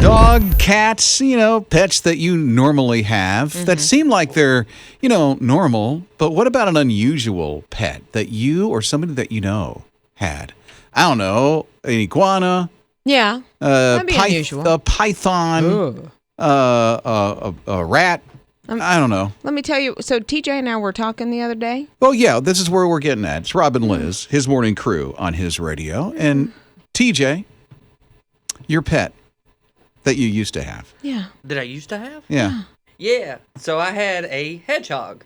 Dog, cats, pets that you normally have that seem like they're, normal. But what about an unusual pet that you or somebody that you know had? I don't know, an iguana. Yeah, that'd be unusual. A python, a rat. I don't know. Let me tell you. So TJ and I were talking the other day. Well, yeah, this is where we're getting at. It's Rob and Liz, his morning crew on his radio. And TJ, your pet that you used to have. Yeah. That I used to have? Yeah. Yeah. So I had a hedgehog.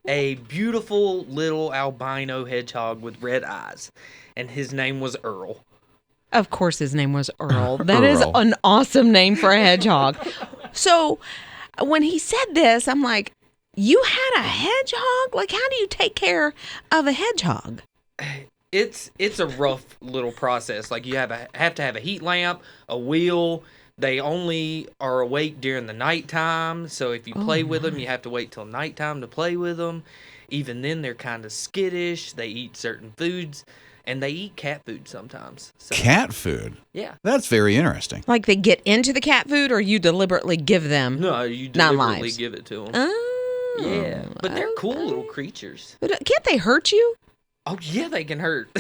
A beautiful little albino hedgehog with red eyes. And his name was Earl. Of course his name was Earl. That is an awesome name for a hedgehog. So when he said this, I'm like, you had a hedgehog? Like, how do you take care of a hedgehog? It's a rough little process. Like, you have to have a heat lamp, a wheel. They only are awake during the nighttime, so if you play with them, you have to wait till nighttime to play with them. Even then, they're kind of skittish. They eat certain foods, and they eat cat food sometimes. So, cat food? Yeah. That's very interesting. Like they get into the cat food, or you deliberately give them? No, you deliberately give it to them. Oh. Yeah, but they're cool little creatures. But can't they hurt you? Oh, yeah, they can hurt.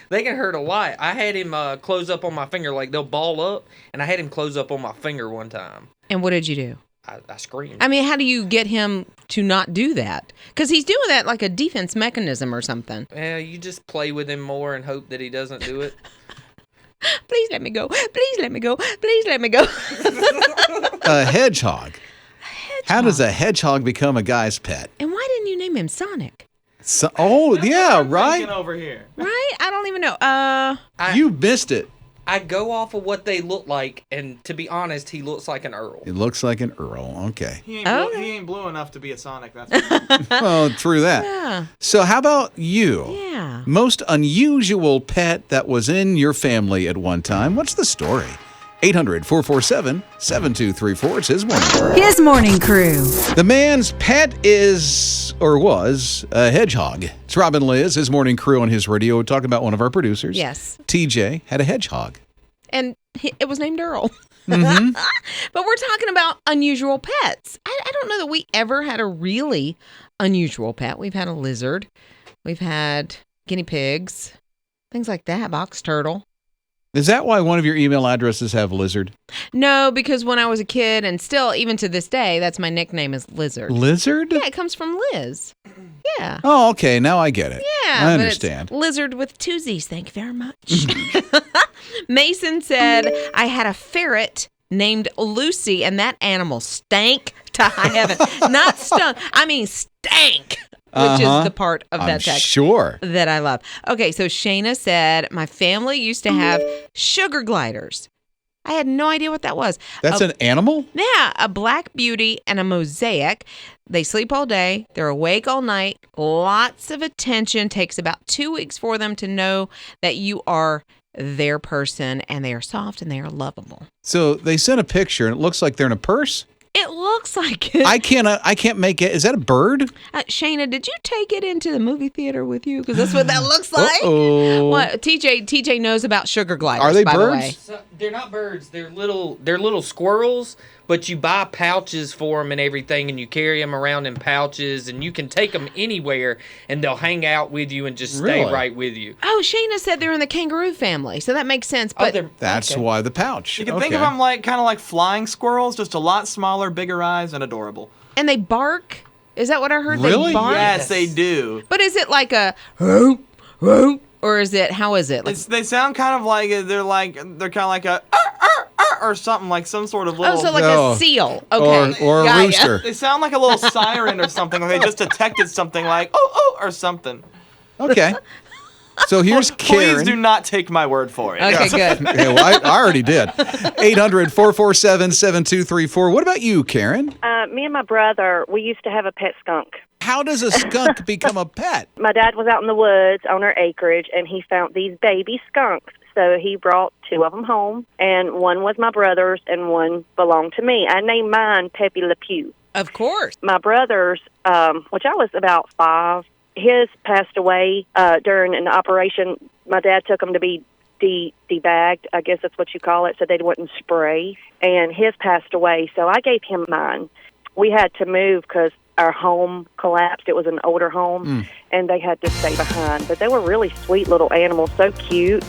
They can hurt a lot. I had him close up on my finger, like they'll ball up, and I had him close up on my finger one time. And what did you do? I screamed. I mean, how do you get him to not do that? Because he's doing that like a defense mechanism or something. Yeah, you just play with him more and hope that he doesn't do it. Please let me go. Please let me go. Please let me go. A hedgehog. How does a hedgehog become a guy's pet? And why didn't you name him Sonic? Yeah, right? Over here. Right? I don't even know. You missed it. I go off of what they look like, and to be honest, he looks like an Earl. It looks like an Earl. Okay. He ain't blue enough to be a Sonic. That's Well, true that. Yeah. So how about you? Yeah. Most unusual pet that was in your family at one time. What's the story? 800-447-7234. It's his morning crew. His morning crew. The man's pet is, or was, a hedgehog. It's Rob and Liz, his morning crew on his radio. We're talking about one of our producers. Yes. TJ had a hedgehog. And it was named Earl. Mm-hmm. But we're talking about unusual pets. I don't know that we ever had a really unusual pet. We've had a lizard. We've had guinea pigs. Things like that. Box turtle. Is that why one of your email addresses have lizard? No, because when I was a kid, and still, even to this day, that's my nickname is Lizard. Lizard? Yeah, it comes from Liz. Yeah. Oh, okay. Now I get it. Yeah. I understand. It's lizard with two Z's. Thank you very much. Mason said, I had a ferret named Lucy, and that animal stank to high heaven. Not stunk. I mean, stank. Which is the part of that text sure. that I love. Okay, so Shayna said, my family used to have sugar gliders. I had no idea what that was. That's an animal? Yeah, a black beauty and a mosaic. They sleep all day. They're awake all night. Lots of attention. Takes about 2 weeks for them to know that you are their person, and they are soft and they are lovable. So they sent a picture, and it looks like they're in a purse? It looks like it. I can't make it. Is that a bird? Shayna, did you take it into the movie theater with you? Because that's what that looks like. Uh-oh. What TJ knows about sugar gliders. Are they by birds? The way. So, they're not birds. They're little squirrels, but you buy pouches for them and everything, and you carry them around in pouches, and you can take them anywhere, and they'll hang out with you and just stay Really? right with you. Oh, Shayna said they're in the kangaroo family, so that makes sense. But That's why the pouch. You can think of them kind of like flying squirrels, just a lot smaller, bigger eyes, and adorable. and they bark. Is that what I heard? Really? They bark? Yes, they do. But is it like a or is it how is it? Like, They sound kind of like they're kind of like a or something, like some sort of little. oh, so like No. a seal. Okay. Or a Got ya. rooster. They sound like a little siren or something. Like they just detected something, like oh or something. Okay. So here's Karen. Please do not take my word for it. Okay, good. Yeah, well, I already did. 800-447-7234. What about you, Karen? Me and my brother, we used to have a pet skunk. How does a skunk become a pet? My dad was out in the woods on our acreage, and he found these baby skunks. So he brought two of them home, and one was my brother's, and one belonged to me. I named mine Pepe Le Pew. Of course. My brother's, which I was about 5, his passed away during an operation. My dad took him to be debagged, I guess that's what you call it, so they wouldn't spray. And his passed away, so I gave him mine. We had to move because our home collapsed. It was an older home, and they had to stay behind. But they were really sweet little animals, so cute.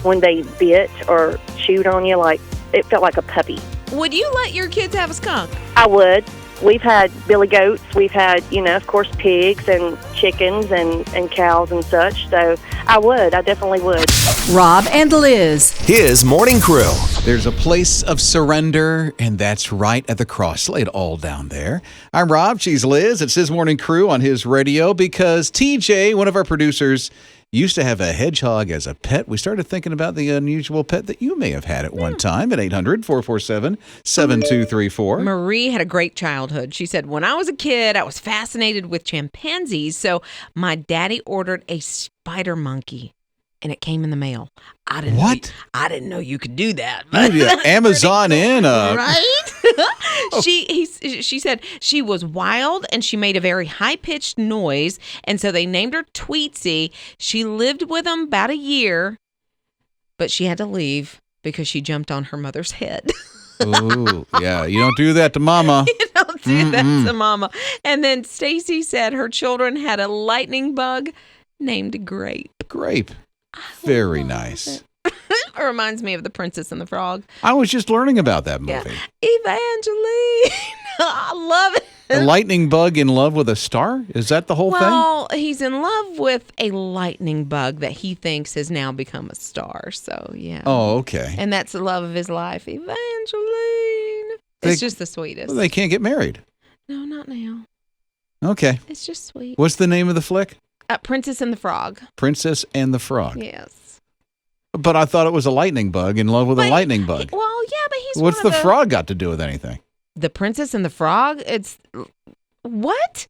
When they bit or chewed on you, like it felt like a puppy. Would you let your kids have a skunk? I would. We've had billy goats. We've had, of course, pigs and chickens and cows and such. So I definitely would. Rob and Liz. His morning crew. There's a place of surrender, and that's right at the cross. Lay it all down there. I'm Rob. She's Liz. It's his morning crew on his radio because TJ, one of our producers, used to have a hedgehog as a pet. We started thinking about the unusual pet that you may have had at one time at 800-447-7234. Marie had a great childhood. She said, when I was a kid, I was fascinated with chimpanzees, so my daddy ordered a spider monkey, and it came in the mail. I didn't know you could do that. But Amazon in right? She said she was wild and she made a very high-pitched noise, and so they named her Tweetsy. She lived with them about a year, but she had to leave because she jumped on her mother's head. Ooh, yeah, you don't do that to mama. You don't do that to mama. And then Stacy said her children had a lightning bug named Grape. Grape. Very nice. It reminds me of The Princess and the Frog. I was just learning about that movie. Yeah. Evangeline. I love it. A lightning bug in love with a star? Is that the whole thing? Well, he's in love with a lightning bug that he thinks has now become a star. So, yeah. Oh, okay. And that's the love of his life. Evangeline. It's just the sweetest. Well, they can't get married. No, not now. Okay. It's just sweet. What's the name of the flick? Princess and the Frog. Princess and the Frog. Yes. But I thought it was a lightning bug in love with a lightning bug. Well, yeah, but he's What's the frog got to do with anything? The Princess and the Frog? It's... What?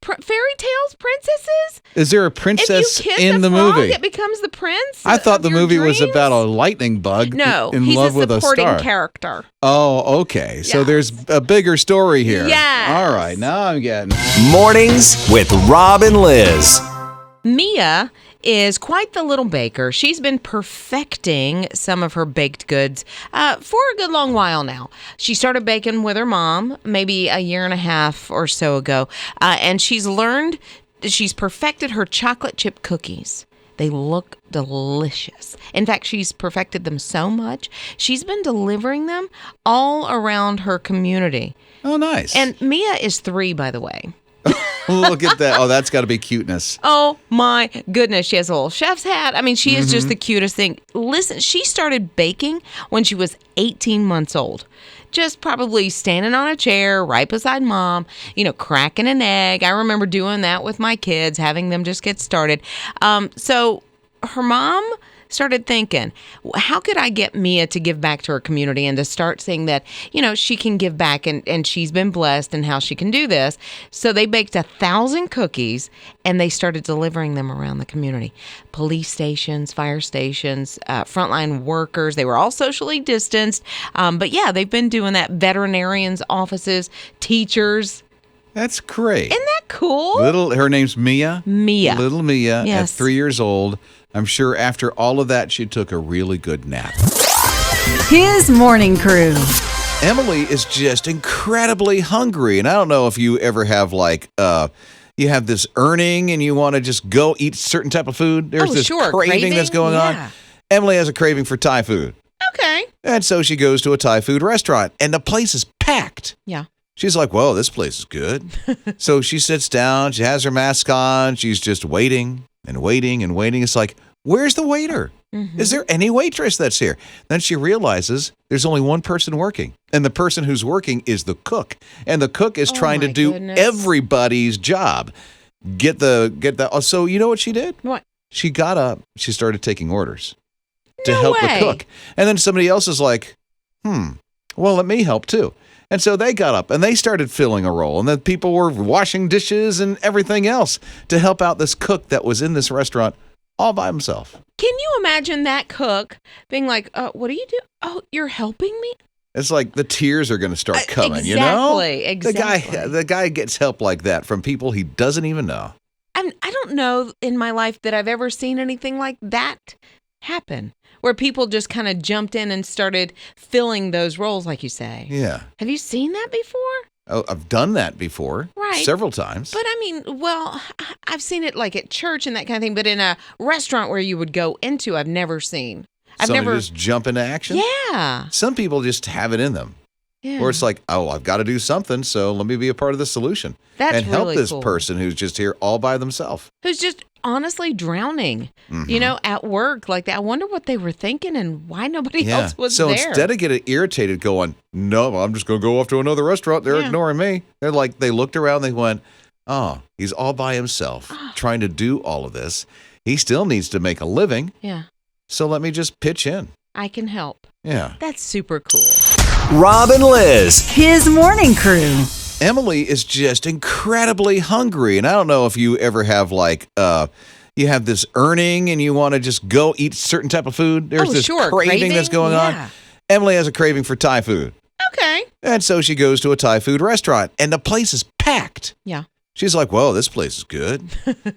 Fairy tales, princesses? Is there a princess if you kiss in the frog, movie? It becomes the prince. I thought the your movie was dreams? about a lightning bug in he's love with a supporting star. character. Oh, okay. So Yeah. there's a bigger story here. Yes. All right. Now I'm getting. Mornings with Rob and Liz. Mia is quite the little baker. She's been perfecting some of her baked goods for a good long while now. She started baking with her mom maybe a year and a half or so ago, and she's perfected her chocolate chip cookies. They look delicious. In fact, she's perfected them so much, she's been delivering them all around her community. Oh, nice. And Mia is 3, by the way. Look at that. Oh, that's got to be cuteness. Oh, my goodness. She has a little chef's hat. I mean, she is just the cutest thing. Listen, she started baking when she was 18 months old. Just probably standing on a chair right beside mom, cracking an egg. I remember doing that with my kids, having them just get started. So her mom started thinking, how could I get Mia to give back to her community and to start saying that, she can give back and she's been blessed and how she can do this. So they baked 1,000 cookies and they started delivering them around the community. Police stations, fire stations, frontline workers, they were all socially distanced. But yeah, they've been doing that. Veterinarians' offices, teachers. That's great. Isn't that cool? Her name's Mia? Mia. Little Mia Yes. at 3 years old. I'm sure after all of that, she took a really good nap. His morning crew. Emily is just incredibly hungry. And I don't know if you ever have you have this earning and you want to just go eat a certain type of food. There's this craving that's going on. Emily has a craving for Thai food. Okay. And so she goes to a Thai food restaurant and the place is packed. Yeah. She's like, whoa, this place is good. So she sits down. She has her mask on. She's just waiting and waiting and waiting. It's like, where's the waiter? Is there any waitress that's here? Then she realizes there's only one person working. And the person who's working is the cook. And the cook is trying to do everybody's job. Get the. So you know what she did? What? She got up. She started taking orders to help the cook. And then somebody else is like, well, let me help too. And so they got up and they started filling a role. And then people were washing dishes and everything else to help out this cook that was in this restaurant all by himself. Can you imagine that cook being like, what do you do? Oh, you're helping me? It's like the tears are going to start coming, Exactly. The guy gets help like that from people he doesn't even know. I I don't know in my life that I've ever seen anything like that happen, where people just kind of jumped in and started filling those roles, like you say. Yeah. Have you seen that before? Oh, I've done that before. Right. Several times. But I mean, well, I've seen it like at church and that kind of thing, but in a restaurant where you would go into, I've never seen. Somebody just jump into action? Yeah. Some people just have it in them. Yeah. Or it's like, oh, I've got to do something, so let me be a part of the solution. That's and help really this cool. person who's just here all by themselves. Who's just honestly drowning, at work like that. I wonder what they were thinking and why nobody else was so there. instead of getting irritated going, no, I'm just going to go off to another restaurant. They're ignoring me. They're like, they looked around, they went, oh, he's all by himself trying to do all of this. He still needs to make a living. Yeah. So let me just pitch in. I can help. Yeah. That's super cool. Rob and Liz. His morning crew. Emily is just incredibly hungry. And I don't know if you ever have you have this earning and you want to just go eat a certain type of food. There's this craving that's going on. Emily has a craving for Thai food. Okay. And so she goes to a Thai food restaurant and the place is packed. Yeah. She's like, whoa, this place is good.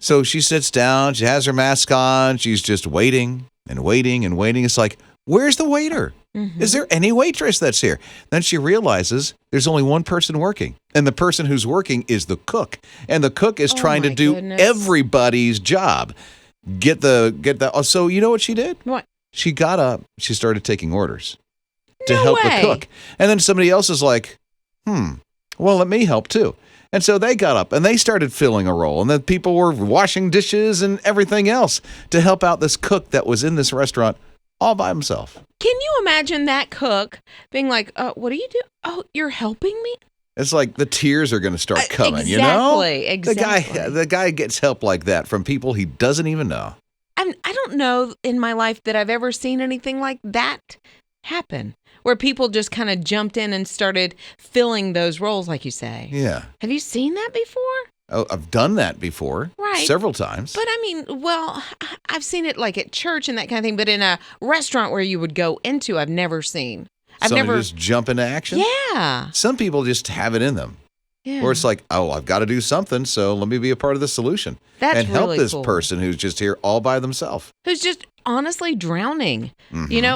So she sits down. She has her mask on. She's just waiting and waiting and waiting. It's like, where's the waiter? Is there any waitress that's here? Then she realizes there's only one person working. And the person who's working is the cook. And the cook is trying to do everybody's job. Get the. So you know what she did? What? She got up. She started taking orders to No help way. the cook. And then somebody else is like, well, let me help too. And so they got up and they started filling a role. And then people were washing dishes and everything else to help out this cook that was in this restaurant all by himself. Can you imagine that cook being like, what do you do? Oh, you're helping me? It's like the tears are going to start coming, you know? Exactly. The guy gets help like that from people he doesn't even know. I don't know in my life that I've ever seen anything like that happen, where people just kind of jumped in and started filling those roles, like you say. Yeah. Have you seen that before? Oh, I've done that before. Right. Several times. But I mean, well, I've seen it like at church and that kind of thing, but in a restaurant where you would go into, I've never seen. Somebody just jump into action? Yeah. Some people just have it in them. Yeah. Or it's like, oh, I've got to do something, so let me be a part of the solution. That's and help really this cool. person who's just here all by themselves. Who's just honestly drowning,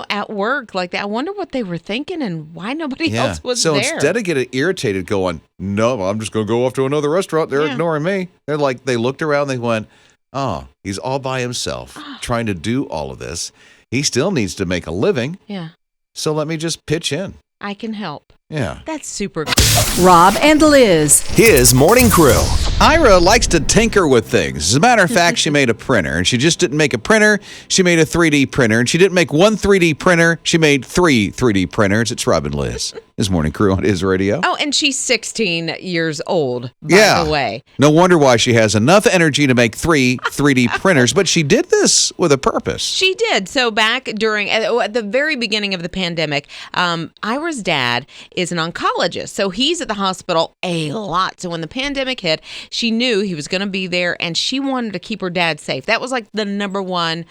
at work like that. I wonder what they were thinking and why nobody else was so there. So instead of getting irritated going, no, I'm just going to go off to another restaurant. They're ignoring me. They're like, they looked around, they went, oh, he's all by himself trying to do all of this. He still needs to make a living. Yeah. So let me just pitch in. I can help. Yeah. That's super cool. Rob and Liz. His morning crew. Ira likes to tinker with things. As a matter of fact, she made a printer, and she just didn't make a printer. She made a 3D printer, and she didn't make one 3D printer. She made 3 3D printers. It's Rob and Liz. His morning crew on His Radio. Oh, and she's 16 years old, by the way. No wonder why she has enough energy to make 3 3D printers, but she did this with a purpose. She did. So back at the very beginning of the pandemic, Ira's dad is an oncologist. So he's at the hospital a lot. So when the pandemic hit, she knew he was going to be there and she wanted to keep her dad safe. That was like the number one,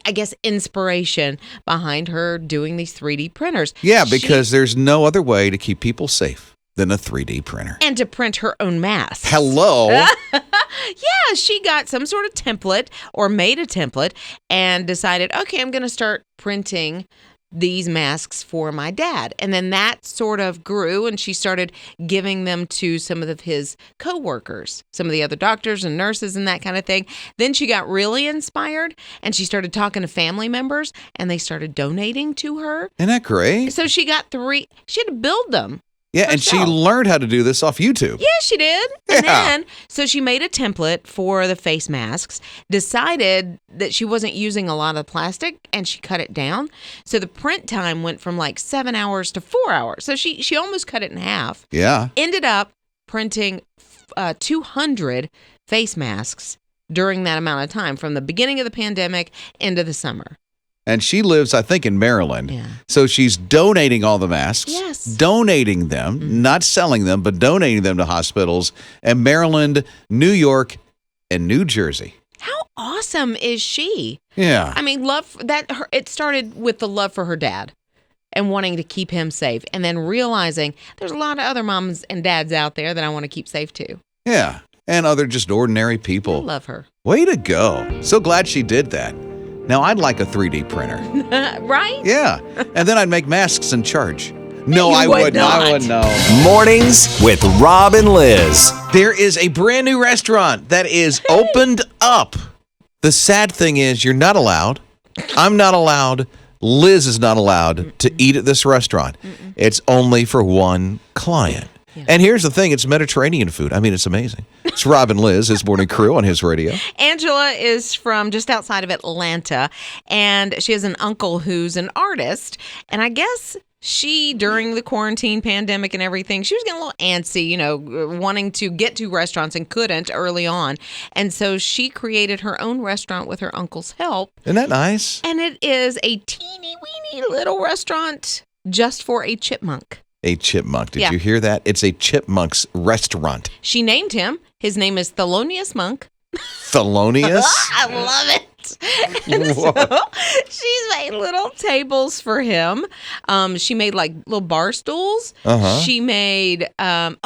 I guess, inspiration behind her doing these 3D printers. Yeah, because there's no other way to keep people safe than a 3D printer. And to print her own masks. Hello. Yeah, she got some sort of template or made a template and decided, okay, I'm going to start printing these masks for my dad. And then that sort of grew and she started giving them to some of his coworkers, some of the other doctors and nurses and that kind of thing. Then she got really inspired and she started talking to family members and they started donating to her. Isn't that great? So she got 3, she had to build them. Yeah, and she learned how to do this off YouTube. Yeah, she did. And then, so she made a template for the face masks, decided that she wasn't using a lot of plastic, and she cut it down. So the print time went from like 7 hours to 4 hours. So she almost cut it in half. Yeah. Ended up printing 200 face masks during that amount of time, from the beginning of the pandemic into the summer. And she lives, I think, in Maryland. Yeah. So she's donating all the masks. Yes. Donating them, not selling them, but donating them to hospitals in Maryland, New York, and New Jersey. How awesome is she? Yeah. I mean, it started with the love for her dad and wanting to keep him safe, and then realizing there's a lot of other moms and dads out there that I want to keep safe too. Yeah. and other just ordinary I people. love her. Way to go. So glad she did that. Now, I'd like a 3D printer. Right? Yeah. And then I'd make masks and charge. No, You I would wouldn't. not. I wouldn't know. Mornings with Rob and Liz. There is a brand new restaurant that is opened up. The sad thing is you're not allowed. I'm not allowed. Liz is not allowed to eat at this restaurant. It's only for one client. Yeah. And here's the thing, it's Mediterranean food. I mean, it's amazing. It's Rob and Liz, his morning crew on his radio. Angela is from just outside of Atlanta, and she has an uncle who's an artist. And I guess she, during the quarantine pandemic and everything, she was getting a little antsy, wanting to get to restaurants and couldn't early on. And so she created her own restaurant with her uncle's help. Isn't that nice? And it is a teeny weeny little restaurant just for a chipmunk. A chipmunk. Did Yeah. you hear that? It's a chipmunk's restaurant. She named him. His name is Thelonious Monk. Thelonious? I love it. And so she's made little tables for him. She made like little bar stools. Uh-huh. She made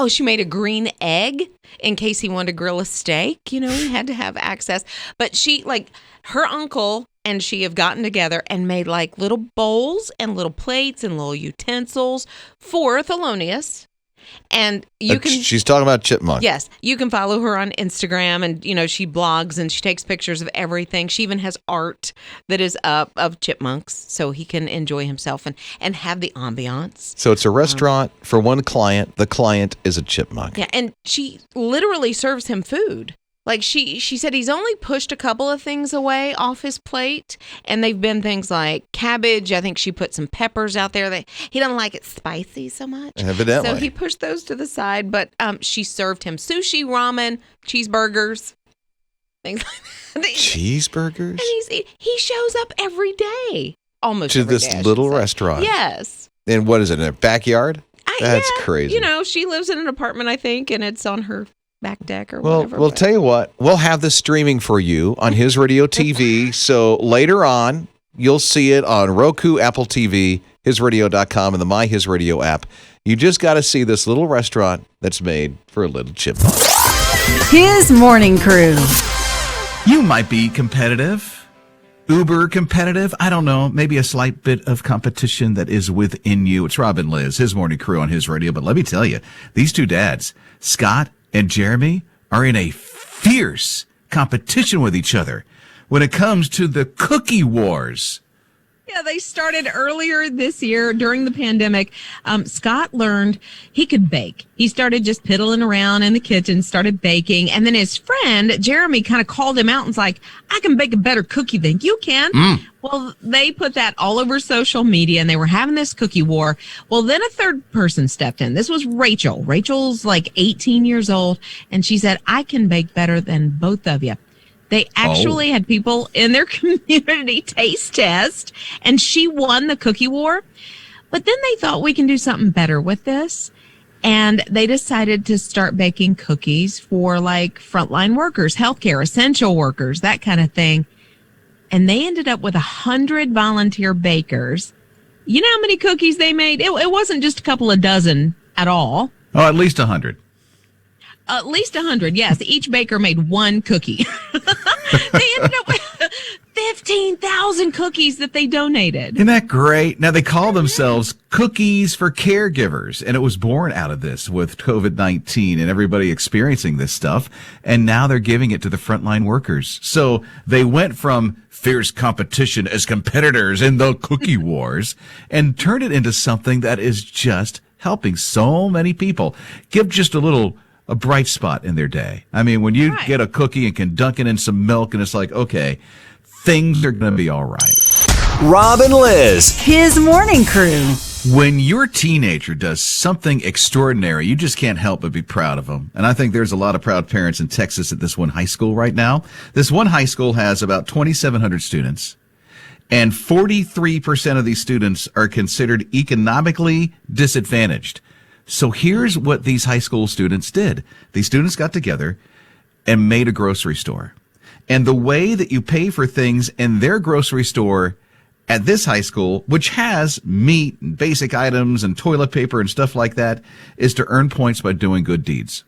she made a green egg in case he wanted to grill a steak. He had to have access. But her uncle and she have gotten together and made like little bowls and little plates and little utensils for Thelonious. And you can. She's talking about chipmunk. Yes, you can follow her on Instagram, and she blogs and she takes pictures of everything. She even has art that is up of chipmunks, so he can enjoy himself and have the ambiance. So it's a restaurant for one client. The client is a chipmunk. Yeah, and she literally serves him food. Like she said he's only pushed a couple of things away off his plate, and they've been things like cabbage. I think she put some peppers out there. He doesn't like it spicy so much. Evidently. So he pushed those to the side, but she served him sushi, ramen, cheeseburgers, things like that. Cheeseburgers? And he shows up every day, almost To every this day, I little should say. restaurant. Yes. And what is it, in a backyard? That's crazy. She lives in an apartment, I think, and it's on her back deck or Well, whatever. we'll tell you what. We'll have this streaming for you on his radio TV. So later on, you'll see it on Roku, Apple TV, hisradio.com, and the My His Radio app. You just got to see this little restaurant that's made for a little chipmunk. His morning crew. You might be competitive, uber competitive. I don't know. Maybe a slight bit of competition that is within you. It's Rob and Liz, his morning crew on his radio. But let me tell you, these two dads, Scott and Jeremy, are in a fierce competition with each other when it comes to the cookie wars. Yeah, they started earlier this year during the pandemic. Scott learned he could bake. He started just piddling around in the kitchen, started baking. And then his friend, Jeremy, kind of called him out and was like, I can bake a better cookie than you can. Well, they put that all over social media and they were having this cookie war. Well, then a third person stepped in. This was Rachel. Rachel's like 18 years old. And she said, I can bake better than both of you. They actually had people in their community taste test, and she won the cookie war. But then they thought we can do something better with this, and they decided to start baking cookies for like frontline workers, healthcare, essential workers, that kind of thing. And they ended up with 100 volunteer bakers. You know how many cookies they made? It wasn't just a couple of dozen at all. Oh, at least 100. At least 100, yes. Each baker made one cookie. They ended up with 15,000 cookies that they donated. Isn't that great? Now, they call themselves Cookies for Caregivers, and it was born out of this with COVID-19 and everybody experiencing this stuff, and now they're giving it to the frontline workers. So they went from fierce competition as competitors in the cookie wars and turned it into something that is just helping so many people. Give just a bright spot in their day. I mean, when you get a cookie and can dunk it in some milk and it's like, okay, things are going to be all right. Rob and Liz. His morning crew. When your teenager does something extraordinary, you just can't help but be proud of them. And I think there's a lot of proud parents in Texas at this one high school right now. This one high school has about 2,700 students, and 43% of these students are considered economically disadvantaged. So here's what these high school students did. These students got together and made a grocery store. And the way that you pay for things in their grocery store at this high school, which has meat and basic items and toilet paper and stuff like that, is to earn points by doing good deeds.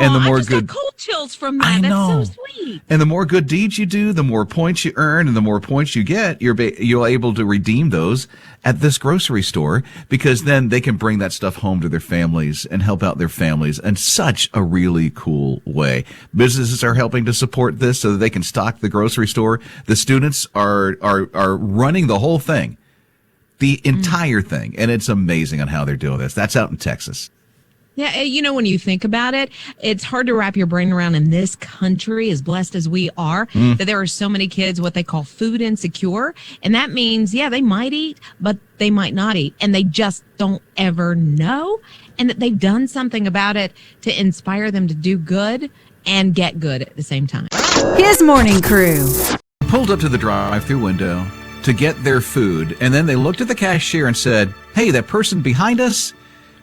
And the more I just good got cold chills from that. I know. That's so sweet. And the more good deeds you do, the more points you earn, and the more points you get, you're able to redeem those at this grocery store, because then they can bring that stuff home to their families and help out their families in such a really cool way. Businesses are helping to support this so that they can stock the grocery store. The students are running the whole thing, the entire thing, and it's amazing on how they're doing this. That's out in Texas. Yeah, you know, when you think about it, it's hard to wrap your brain around in this country, as blessed as we are, that there are so many kids what they call food insecure. And that means, yeah, they might eat, but they might not eat. And they just don't ever know. And that they've done something about it to inspire them to do good and get good at the same time. His morning crew. Pulled up to the drive-thru window to get their food, and then they looked at the cashier and said, "Hey, that person behind us,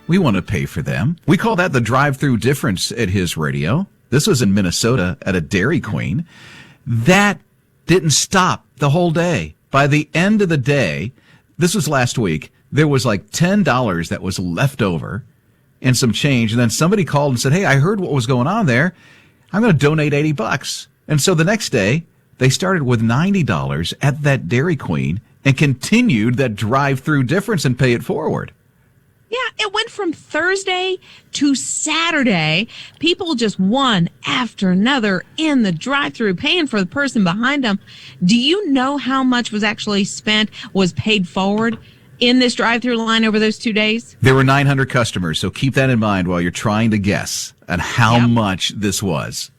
we want to pay for them." We call that the drive-thru difference at His Radio. This was in Minnesota at a Dairy Queen. That didn't stop the whole day. By the end of the day, this was last week, there was like $10 that was left over and some change. And then somebody called and said, "Hey, I heard what was going on there. I'm going to donate $80. And so the next day, they started with $90 at that Dairy Queen and continued that drive-thru difference and pay it forward. Yeah, it went from Thursday to Saturday. People just one after another in the drive-thru paying for the person behind them. Do you know how much was actually spent, was paid forward in this drive-thru line over those 2 days? There were 900 customers, so keep that in mind while you're trying to guess at how much this was.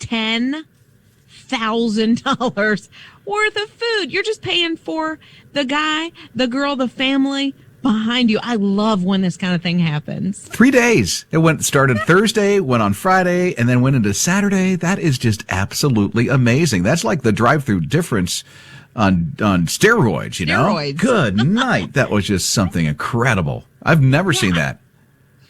$10,000 worth of food. You're just paying for the guy, the girl, the family behind you. I love when this kind of thing happens. 3 days. It started Thursday, went on Friday, and then went into Saturday. That is just absolutely amazing. That's like the drive-thru difference on steroids, you know? Steroids. Good night. That was just something incredible. I've never seen that.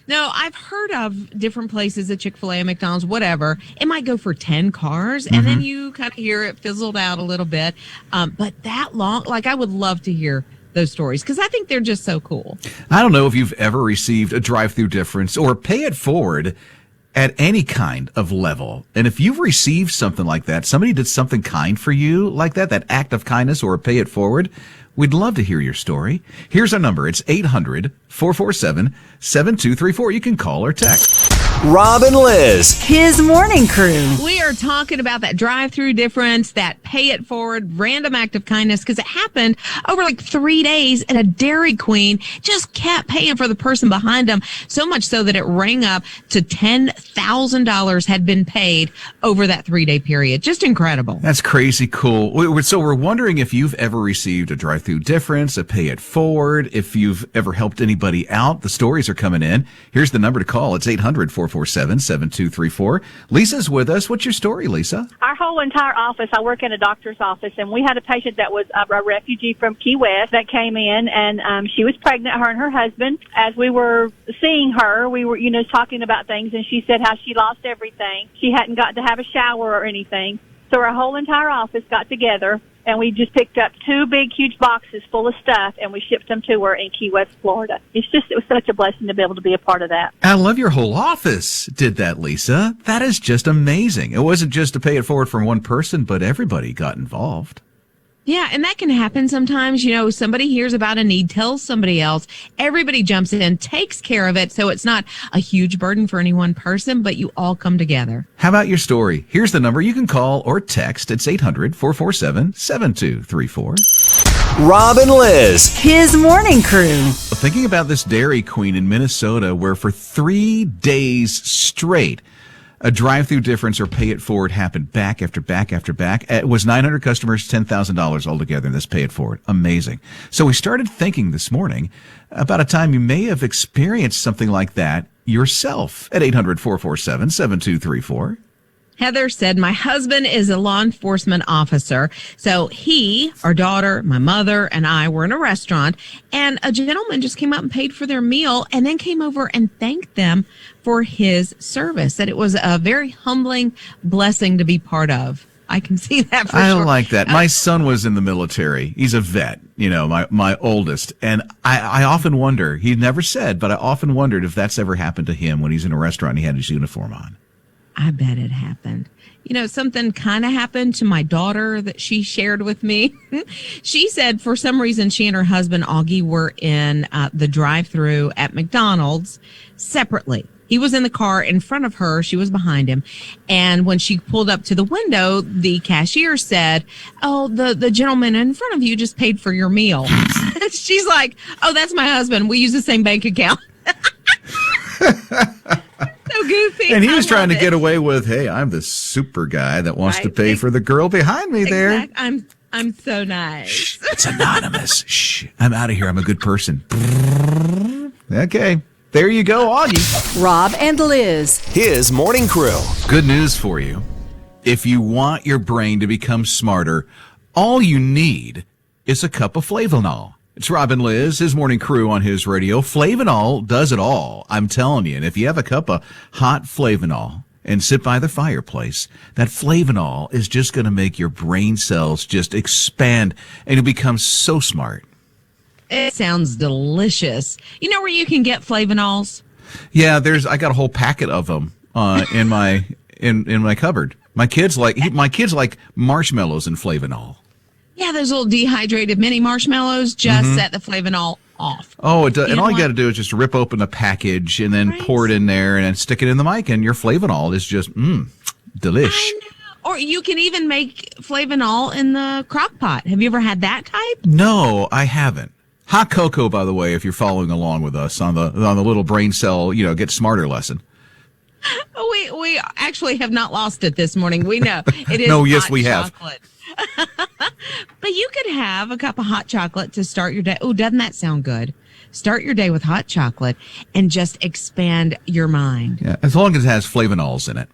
No, I've heard of different places at Chick-fil-A, McDonald's, whatever. It might go for 10 cars, and then you kind of hear it fizzled out a little bit. But that long, like, I would love to hear those stories because I think they're just so cool. I don't know if you've ever received a drive-thru difference or pay it forward at any kind of level. And if you've received something like that, somebody did something kind for you like that act of kindness or pay it forward, we'd love to hear your story. Here's our number. It's 800-447-7234. You can call or text. Rob and Liz. His morning crew. We are talking about that drive-through difference, that pay it forward, random act of kindness, because it happened over like 3 days at a Dairy Queen. Just kept paying for the person behind them, so much so that it rang up to $10,000 had been paid over that 3-day period. Just incredible. That's crazy cool. So we're wondering if you've ever received a drive-through difference, a pay it forward, if you've ever helped anybody out. The stories are coming in. Here's the number to call. It's 800-447-7234. Lisa's with us. What's your story, Lisa? Our whole entire office, I work in a doctor's office, and we had a patient that was a refugee from Key West that came in, and she was pregnant, her and her husband. As we were seeing her, we were, talking about things, and she said how she lost everything. She hadn't got to have a shower or anything. So our whole entire office got together, and we just picked up 2 big, huge boxes full of stuff, and we shipped them to her in Key West, Florida. It was such a blessing to be able to be a part of that. I love your whole office did that, Lisa. That is just amazing. It wasn't just to pay it forward from one person, but everybody got involved. Yeah, and that can happen sometimes. Somebody hears about a need, tells somebody else. Everybody jumps in, takes care of it, so it's not a huge burden for any one person, but you all come together. How about your story? Here's the number you can call or text. It's 800-447-7234. Rob and Liz. His morning crew. Thinking about this Dairy Queen in Minnesota where for 3 days straight, a drive-through difference or pay it forward happened back after back after back. It was 900 customers, $10,000 altogether in this pay it forward. Amazing. So we started thinking this morning about a time you may have experienced something like that yourself at 800-447-7234. Heather said, my husband is a law enforcement officer. So he, our daughter, my mother, and I were in a restaurant, and a gentleman just came up and paid for their meal and then came over and thanked them for his service. That it was a very humbling blessing to be part of. I can see that for sure. I like that. My son was in the military. He's a vet. my oldest. And I often wonder, he never said, but I often wondered if that's ever happened to him when he's in a restaurant and he had his uniform on. I bet it happened. Something kind of happened to my daughter that she shared with me. She said for some reason she and her husband, Augie, were in the drive-thru at McDonald's separately. He was in the car in front of her. She was behind him. And when she pulled up to the window, the cashier said, "Oh, the gentleman in front of you just paid for your meal." She's like, "Oh, that's my husband. We use the same bank account." So goofy. And he was trying to get away with, "Hey, I'm the super guy that wants to pay for the girl behind me there." I'm so nice. Shh, it's anonymous. Shh, I'm out of here. I'm a good person. Okay. There you go, Augie. Rob and Liz. His morning crew. Good news for you. If you want your brain to become smarter, all you need is a cup of Flavanol. It's Rob and Liz, his morning crew on his radio. Flavanol does it all. I'm telling you. And if you have a cup of hot Flavanol and sit by the fireplace, that Flavanol is just going to make your brain cells just expand and you'll become so smart. It sounds delicious. You know where you can get Flavanols? Yeah, I got a whole packet of them in my cupboard. My kids like marshmallows and Flavanol. Yeah, those little dehydrated mini marshmallows just set the Flavanol off. Oh, it does. And all you got to do is just rip open the package and then pour it in there and then stick it in the mic, and your Flavanol is just delish. I know. Or you can even make Flavanol in the crock pot. Have you ever had that type? No, I haven't. Hot cocoa, by the way, if you're following along with us on the little brain cell, get smarter lesson. We actually have not lost it this morning. We know it is. No, yes, hot we chocolate. But you could have a cup of hot chocolate to start your day. Oh, doesn't that sound good? Start your day with hot chocolate and just expand your mind. Yeah, as long as it has Flavanols in it.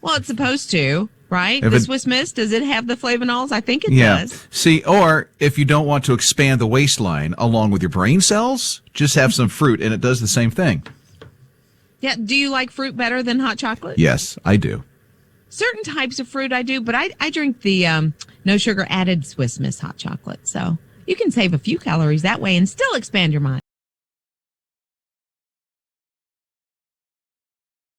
Well, it's supposed to, right? The Swiss Miss, does it have the Flavanols? I think it does. See, or if you don't want to expand the waistline along with your brain cells, just have some fruit and it does the same thing. Yeah. Do you like fruit better than hot chocolate? Yes, I do. Certain types of fruit I do, but I drink the no sugar added Swiss Miss hot chocolate. So you can save a few calories that way and still expand your mind.